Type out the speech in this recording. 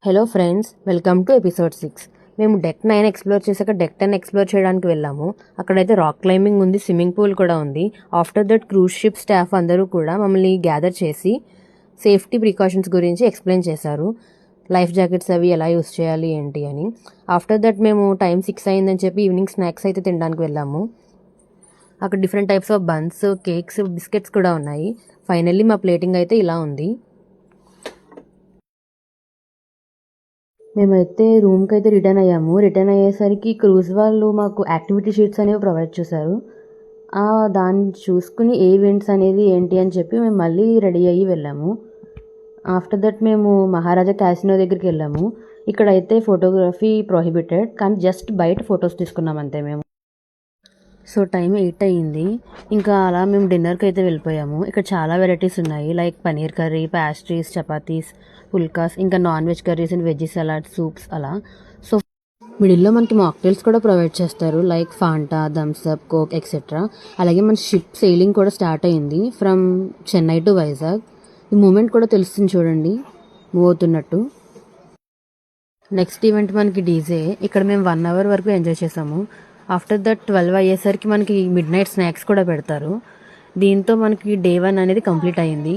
Hello friends, welcome to episode 6. మేము deck 9 explore చేశాక deck 10 explore చేయడానికి వెళ్ళాము. అక్కడైతే రాక్ క్లైంబింగ్ ఉంది, స్విమ్మింగ్ పూల్ కూడా ఉంది. After that cruise ship staff అందరూ కూడా మమ్మల్ని గ్యాదర్ చేసి సేఫ్టీ ప్రికాషన్స్ గురించి ఎక్స్ప్లెయిన్ చేశారు. లైఫ్ జాకెట్స్ అవి ఎలా యూస్ చేయాలి ఏంటి అని. ఆఫ్టర్ దట్ మేము టైం 6 అయిందని చెప్పి ఈవినింగ్ స్నాక్స్ అయితే తినడానికి వెళ్ళాము. అక్కడ different types of buns, cakes, biscuits కూడా ఉన్నాయి. ఫైనల్లీ మా ప్లేటింగ్ అయితే ఇలా ఉంది. మేమైతే రూమ్కి అయితే రిటర్న్ అయ్యాము. రిటర్న్ అయ్యేసరికి క్రూజ్ వాళ్ళు మాకు యాక్టివిటీ షీట్స్ అనేవి ప్రొవైడ్ చేశారు. దాన్ని చూసుకుని ఏ ఈవెంట్స్ అనేది ఏంటి అని చెప్పి మేము మళ్ళీ రెడీ అయ్యి వెళ్ళాము. ఆఫ్టర్ దట్ మేము మహారాజా క్యాసినో దగ్గరికి వెళ్ళాము. ఇక్కడైతే ఫోటోగ్రఫీ ప్రొహిబిటెడ్, కానీ జస్ట్ బయట ఫొటోస్ తీసుకున్నాం అంతే మేము. సో టైం 8 అయ్యింది. ఇంకా అలా మేము డిన్నర్కి అయితే వెళ్ళిపోయాము. ఇక్కడ చాలా వెరైటీస్ ఉన్నాయి, like paneer curry, pastries, chapatis, pulkas, ఇంకా non veg curries and veg salad, soups అలా. సో మిడిల్లో మనకి మాక్టైల్స్ కూడా ప్రొవైడ్ చేస్తారు, like Fanta, Thums Up, Coke etcetera. అలాగే మన షిప్ సెయిలింగ్ కూడా స్టార్ట్ అయింది ఫ్రమ్ చెన్నై టు వైజాగ్. ఈ మూమెంట్ కూడా తెలుస్తుంది చూడండి, మూవ్ అవుతున్నట్టు. నెక్స్ట్ ఈవెంట్ మనకి డీజే. ఇక్కడ మేము 1 అవర్ వరకు ఎంజాయ్ చేసాము. ఆఫ్టర్ దట్ 12 అయ్యేసరికి మనకి మిడ్ నైట్ స్నాక్స్ కూడా పెడతారు. దీంతో మనకి డే 1 అనేది కంప్లీట్ అయింది.